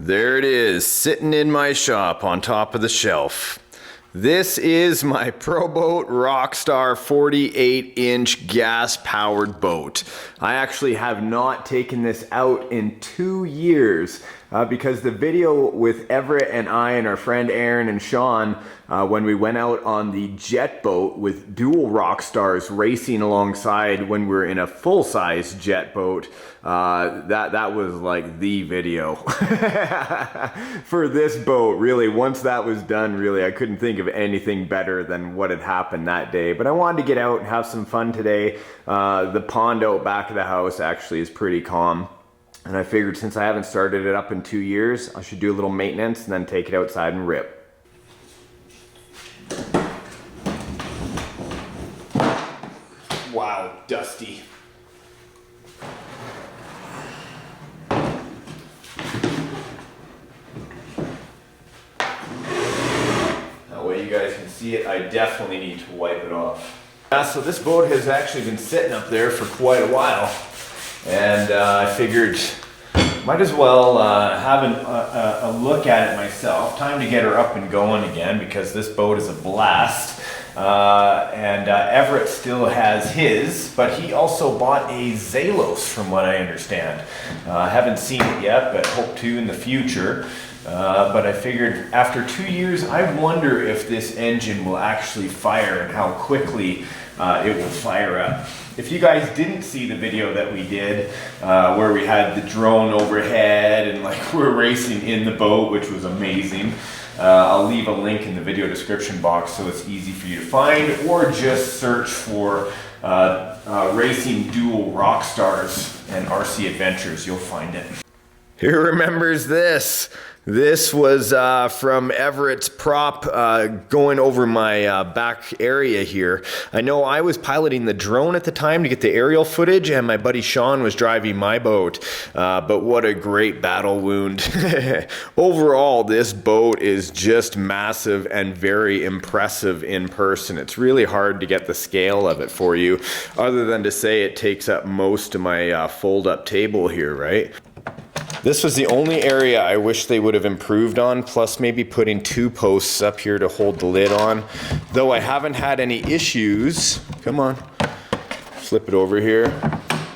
There it is, sitting in my shop on top of the shelf. This is my PROBOAT Rockstar 48-inch gas-powered boat. I actually have not taken this out in 2 years because the video with Everett and I and our friend Aaron and Sean when we went out on the jet boat with dual Rockstars racing alongside when we were in a full-size jet boat, that was like the video for this boat. Really, once that was done, really I couldn't think of anything better than what had happened that day. But I wanted to get out and have some fun today. The pond out back of the house actually is pretty calm, and I figured since I haven't started it up in 2 years, I should do a little maintenance and then take it outside and rip. Wow, dusty. That way you guys can see it. I definitely need to wipe it off. So this boat has actually been sitting up there for quite a while, and I figured might as well have a look at it myself. Time to get her up and going again because this boat is a blast. Everett still has his, but he also bought a Zalos from what I understand. I haven't seen it yet, but hope to in the future. But I figured after 2 years, I wonder if this engine will actually fire and how quickly it will fire up. If you guys didn't see the video that we did where we had the drone overhead and like we're racing in the boat, which was amazing, I'll leave a link in the video description box so it's easy for you to find, or just search for Racing Dual Rockstars and RC Adventures, you'll find it. Who remembers this? This was from Everett's prop going over my back area here. I know I was piloting the drone at the time to get the aerial footage, and my buddy Sean was driving my boat. But what a great battle wound. Overall, this boat is just massive and very impressive in person. It's really hard to get the scale of it for you, other than to say it takes up most of my fold-up table here, right? This was the only area I wish they would have improved on, plus maybe putting 2 posts up here to hold the lid on. Though I haven't had any issues. Come on, flip it over here.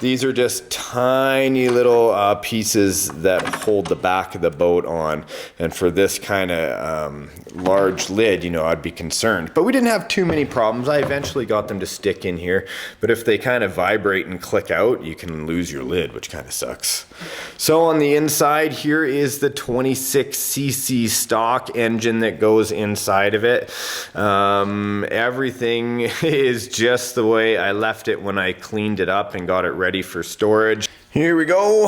These are just tiny little pieces that hold the back of the boat on. And for this kind of large lid, you know, I'd be concerned. But we didn't have too many problems. I eventually got them to stick in here. But if they kind of vibrate and click out, you can lose your lid, which kind of sucks. So on the inside, here is the 26cc stock engine that goes inside of it. Everything is just the way I left it when I cleaned it up and got it ready for storage. Here we go,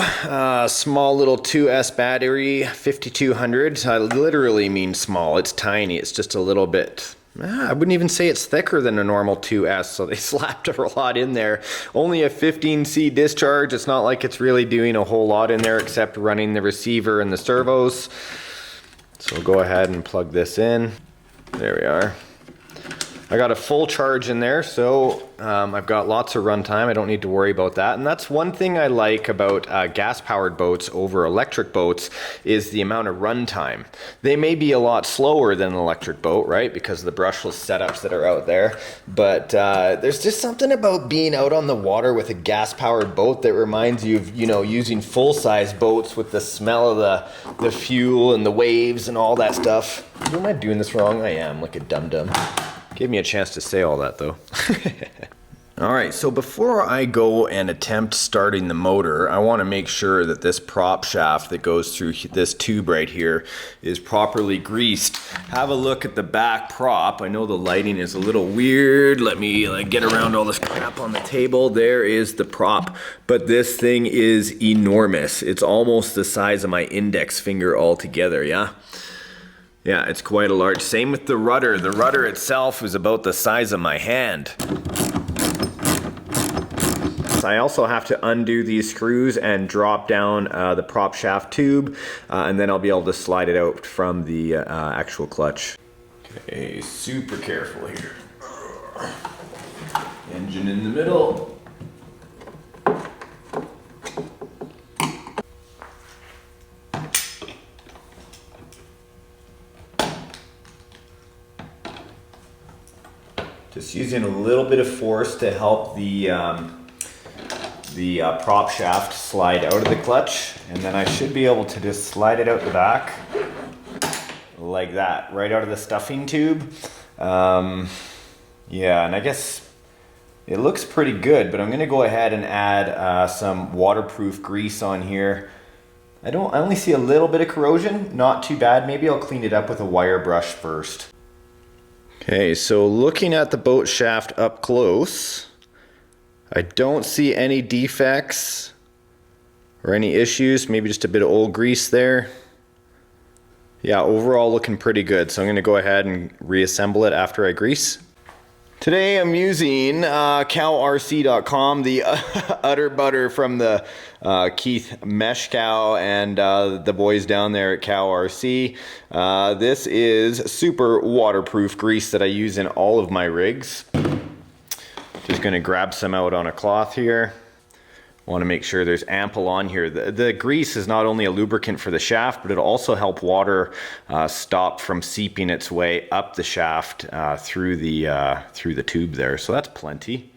small little 2S battery, 5200. I literally mean small, it's tiny, it's just a little bit, I wouldn't even say it's thicker than a normal 2S, so they slapped a lot in there. Only a 15C discharge, it's not like it's really doing a whole lot in there except running the receiver and the servos. So we'll go ahead and plug this in. There we are. I got a full charge in there, so I've got lots of runtime. I don't need to worry about that. And that's one thing I like about gas-powered boats over electric boats is the amount of runtime. They may be a lot slower than an electric boat, right? Because of the brushless setups that are out there. But there's just something about being out on the water with a gas-powered boat that reminds you of, you know, using full-size boats with the smell of the fuel and the waves and all that stuff. Am I doing this wrong? I am, like a dum-dum. Give me a chance to say all that though. Alright, so before I go and attempt starting the motor, I want to make sure that this prop shaft that goes through this tube right here is properly greased. Have a look at the back prop. I know the lighting is a little weird. Let me get around all this crap on the table. There is the prop, but this thing is enormous. It's almost the size of my index finger altogether, yeah? Yeah, it's quite a large. Same with the rudder. The rudder itself is about the size of my hand. So I also have to undo these screws and drop down the prop shaft tube, and then I'll be able to slide it out from the actual clutch. Okay, super careful here. Engine in the middle. Just using a little bit of force to help the prop shaft slide out of the clutch, and then I should be able to just slide it out the back like that, right out of the stuffing tube. Yeah, and I guess it looks pretty good, but I'm gonna go ahead and add some waterproof grease on here. I only see a little bit of corrosion, not too bad. Maybe I'll clean it up with a wire brush first. Okay, so looking at the boat shaft up close, I don't see any defects or any issues, maybe just a bit of old grease there. Yeah, overall looking pretty good, so I'm gonna go ahead and reassemble it after I grease. Today I'm using cowrc.com, the Utter Butter from the Keith Mesh Cow and the boys down there at Cow RC. This is super waterproof grease that I use in all of my rigs. Just gonna grab some out on a cloth here. Want to make sure there's ample on here. The grease is not only a lubricant for the shaft, but it'll also help water stop from seeping its way up the shaft through the tube there. So that's plenty.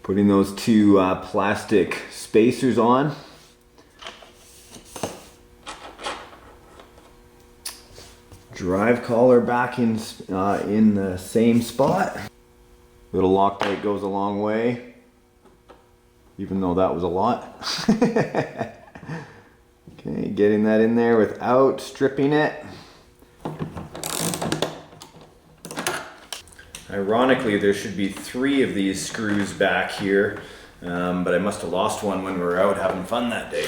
Putting those two plastic spacers on. Drive collar back in the same spot. Little Loctite goes a long way, even though that was a lot. Okay, getting that in there without stripping it. Ironically, there should be 3 of these screws back here, but I must have lost one when we were out having fun that day.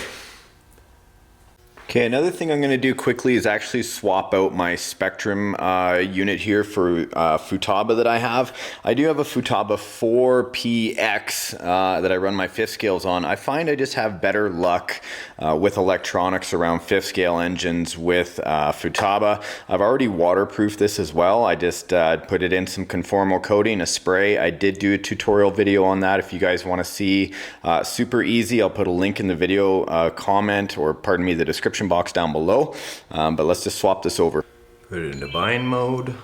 Okay, another thing I'm going to do quickly is actually swap out my Spectrum unit here for Futaba that I have. I do have a Futaba 4PX that I run my 5th scales on. I find I just have better luck with electronics around 5th scale engines with Futaba. I've already waterproofed this as well. I just put it in some conformal coating, a spray. I did do a tutorial video on that if you guys want to see. Super easy. I'll put a link in the video comment, or pardon me, the description box down below, but let's just swap this over. Put it into bind mode.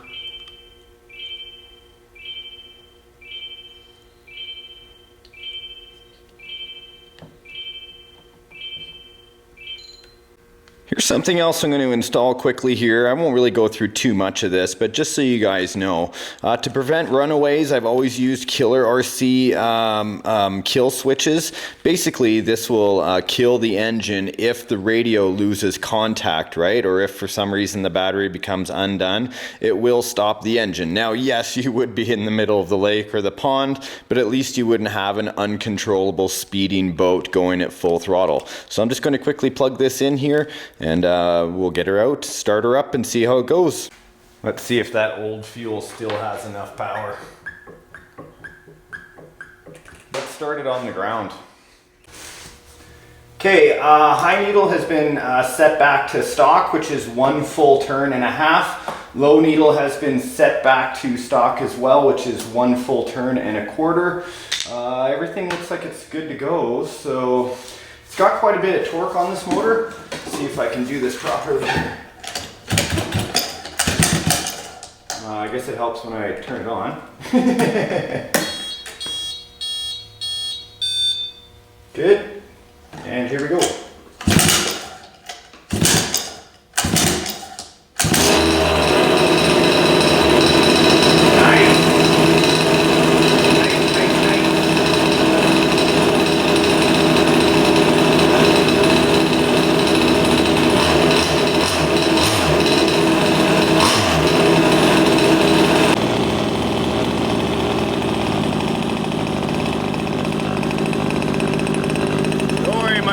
Here's something else I'm going to install quickly here. I won't really go through too much of this, but just so you guys know, to prevent runaways, I've always used Killer RC kill switches. Basically, this will kill the engine if the radio loses contact, right? Or if for some reason the battery becomes undone, it will stop the engine. Now, yes, you would be in the middle of the lake or the pond, but at least you wouldn't have an uncontrollable speeding boat going at full throttle. So I'm just going to quickly plug this in here, and we'll get her out, start her up, and see how it goes. Let's see if that old fuel still has enough power. Let's start it on the ground. Okay, high needle has been set back to stock, which is 1 full turn and a half. Low needle has been set back to stock as well, which is 1 full turn and a quarter. Everything looks like it's good to go, so it's got quite a bit of torque on this motor. Let's see if I can do this properly. I guess it helps when I turn it on. Good. And here we go.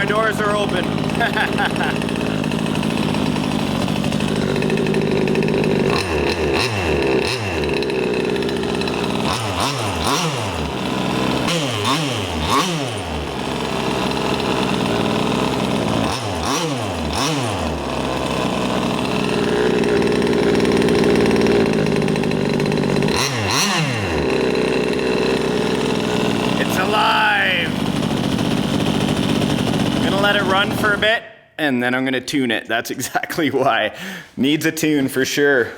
Doors are open. It's alive. Let it run for a bit, and then I'm gonna tune it. That's exactly why. Needs a tune for sure.